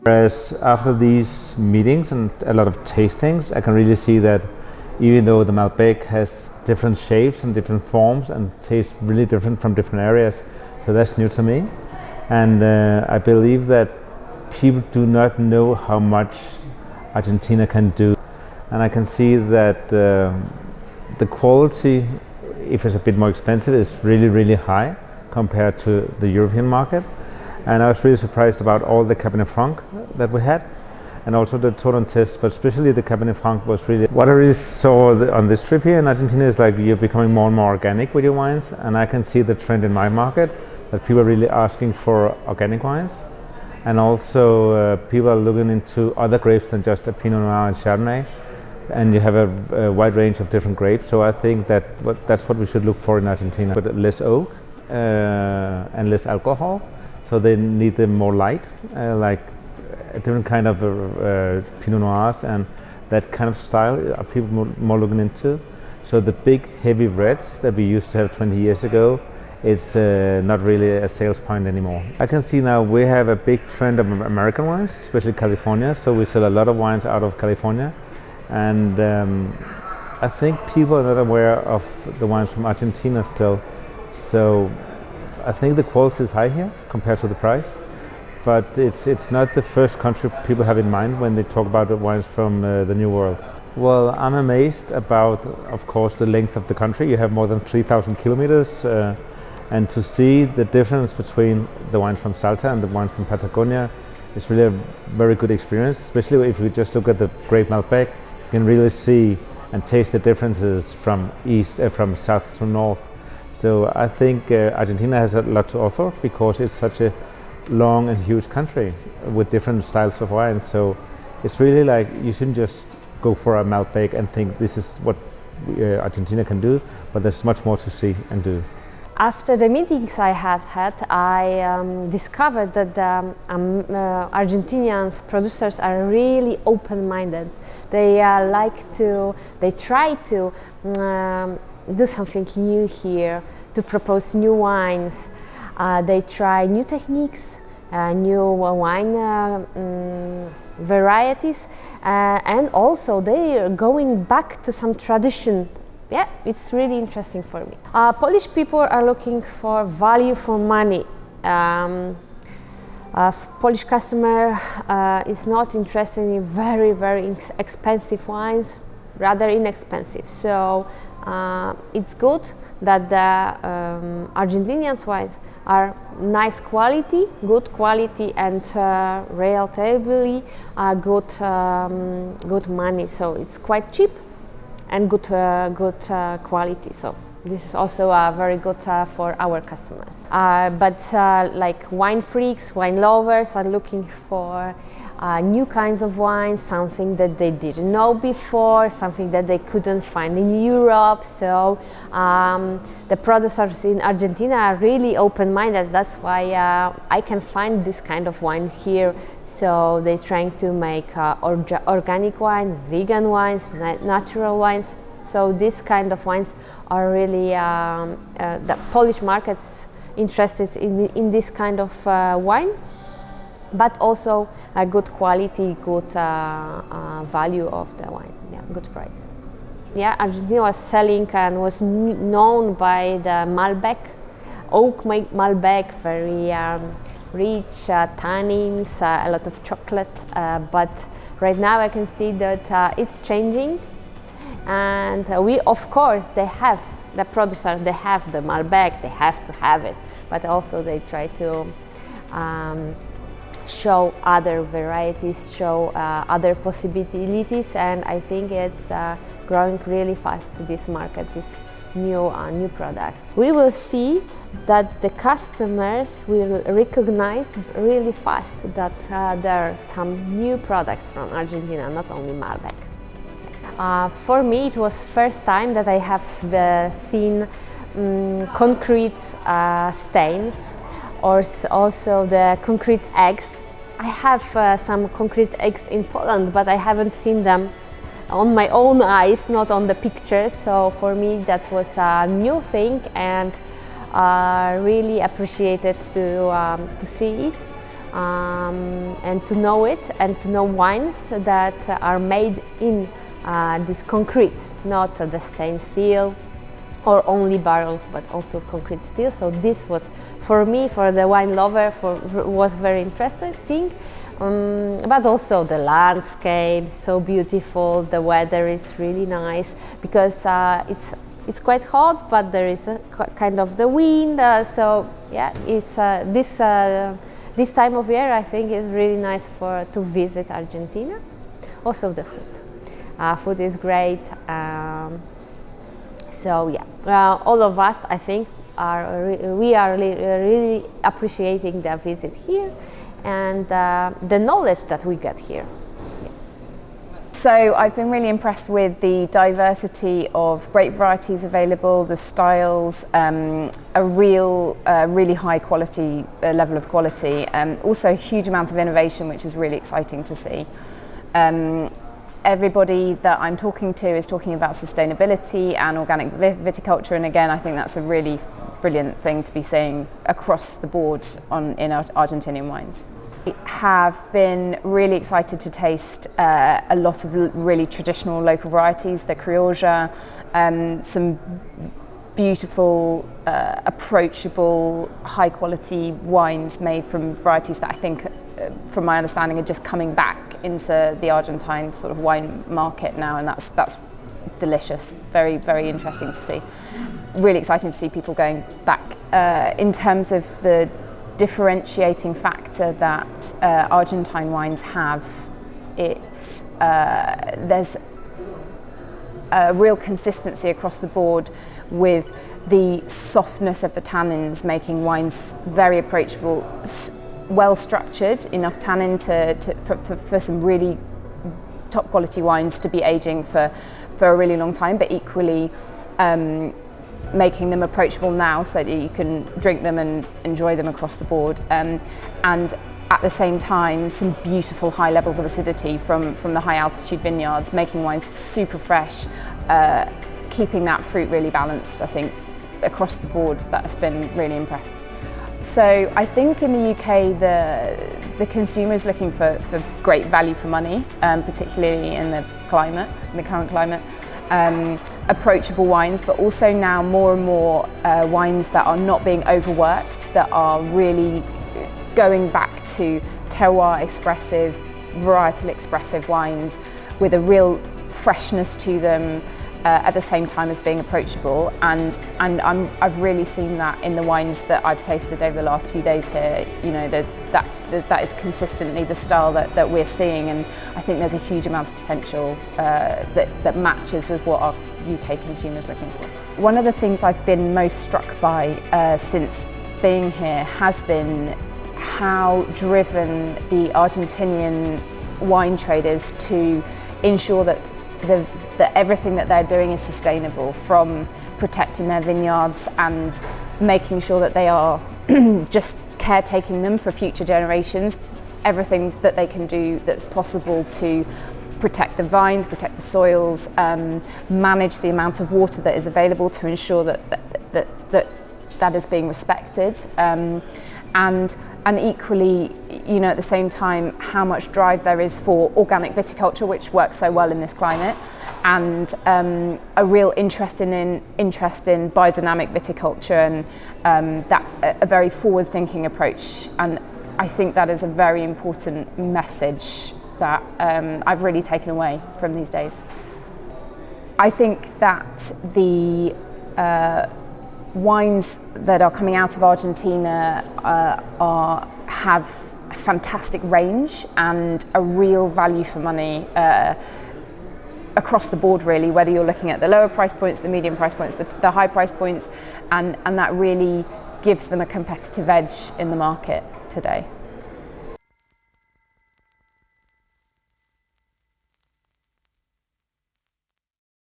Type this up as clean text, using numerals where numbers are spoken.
Whereas after these meetings and a lot of tastings, I can really see that even though the Malbec has different shapes and different forms and tastes really different from different areas, so that's new to me. And I believe that people do not know how much Argentina can do. And I can see that the quality, if it's a bit more expensive, is really, really high compared to the European market. And I was really surprised about all the Cabernet Franc that we had, and also the Toton test, but especially the Cabernet Franc was really... What I really saw on this trip here in Argentina is like you're becoming more and more organic with your wines, and I can see the trend in my market that people are really asking for organic wines, and also people are looking into other grapes than just a Pinot Noir and Chardonnay, and you have a wide range of different grapes. So I think that that's what we should look for in Argentina, but less oak and less alcohol. So they need them more light, like a different kind of Pinot Noirs, and that kind of style are people more looking into. So the big heavy reds that we used to have 20 years ago, it's not really a sales point anymore. I can see now we have a big trend of American wines, especially California. So we sell a lot of wines out of California, and I think people are not aware of the wines from Argentina still. So I think the quality is high here compared to the price, but it's not the first country people have in mind when they talk about the wines from the New World. Well, I'm amazed about, of course, the length of the country. You have more than 3,000 kilometers, and to see the difference between the wines from Salta and the wines from Patagonia is really a very good experience, especially if you just look at the grape Malbec. You can really see and taste the differences from from south to north. So I think Argentina has a lot to offer because it's such a long and huge country with different styles of wine. So it's really like you shouldn't just go for a Malbec and think this is what Argentina can do, but there's much more to see and do. After the meetings I had, I discovered that Argentinian producers are really open-minded. They they try to do something new here, to propose new wines. They try new techniques, new wine varieties, and also they are going back to some tradition. Yeah, it's really interesting for me. Polish people are looking for value for money. Polish customer is not interested in very, very expensive wines, rather inexpensive. So it's good that the Argentinian wines are nice quality, good quality, and relatively good money. So it's quite cheap and good quality. So this is also very good for our customers. But like wine freaks, wine lovers are looking for new kinds of wines, something that they didn't know before, something that they couldn't find in Europe. So the producers in Argentina are really open-minded. That's why I can find this kind of wine here. So they're trying to make organic wine, vegan wines, natural wines. So this kind of wines are really the Polish markets interested in this kind of wine, but also a good quality, good value of the wine, yeah, good price. Yeah, Argentina was selling and was known by the Malbec, oak Malbec, very rich tannins, a lot of chocolate, but right now I can see that it's changing. And of course, they have the producer, they have the Malbec, they have to have it, but also they try to show other varieties, show other possibilities, and I think it's growing really fast, this market, this new products. We will see that the customers will recognize really fast that there are some new products from Argentina, not only Malbec. For me, it was first time that I have seen concrete stains, or also the concrete eggs. I have some concrete eggs in Poland, but I haven't seen them on my own eyes, not on the pictures. So for me, that was a new thing, and really appreciated to see it. and to know it and to know wines that are made in this concrete, not the stained steel or only barrels, but also concrete steel. So this was, for me, for the wine lover, was very interesting. But also the landscape, so beautiful. The weather is really nice because it's quite hot, but there is a kind of the wind. So yeah, it's this time of year I think is really nice to visit Argentina. Also the food. Food is great. So yeah, all of us I think we are really appreciating the visit here and the knowledge that we get here. So I've been really impressed with the diversity of grape varieties available, the styles, a really high quality level of quality, also a huge amount of innovation, which is really exciting to see. Everybody that I'm talking to is talking about sustainability and organic viticulture, and again I think that's a really brilliant thing to be saying across the board in Argentinian wines. I have been really excited to taste a lot of really traditional local varieties, the Criolla, some beautiful, approachable, high quality wines made from varieties that I think, from my understanding, are just coming back into the Argentine sort of wine market now, and that's delicious. Very, very interesting to see. Really exciting to see people going back. In terms of the differentiating factor that Argentine wines have, it's there's a real consistency across the board with the softness of the tannins, making wines very approachable, well structured, enough tannin for some really top quality wines to be aging for a really long time, but equally making them approachable now so that you can drink them and enjoy them across the board, and at the same time some beautiful high levels of acidity from the high altitude vineyards, making wines super fresh, keeping that fruit really balanced. I think across the board that's been really impressive. So I think in the UK the consumer is looking for great value for money, particularly in the current climate. Approachable wines, but also now more and more wines that are not being overworked, that are really going back to terroir expressive, varietal expressive wines with a real freshness to them, at the same time as being approachable, and I've really seen that in the wines that I've tasted over the last few days here. You know, that is consistently the style that we're seeing, and I think there's a huge amount of potential that matches with what our UK consumers are looking for. One of the things I've been most struck by since being here has been how driven the Argentinian wine trade is to ensure that everything that they're doing is sustainable, from protecting their vineyards and making sure that they are just caretaking them for future generations, everything that they can do that's possible to protect the vines, protect the soils, manage the amount of water that is available to ensure that is being respected, and equally, you know, at the same time, how much drive there is for organic viticulture, which works so well in this climate, and a real interest in biodynamic viticulture, and a very forward-thinking approach. And I think that is a very important message that I've really taken away from these days. I think that the wines that are coming out of Argentina have a fantastic range and a real value for money across the board, really, whether you're looking at the lower price points, the medium price points, the high price points, and that really gives them a competitive edge in the market today.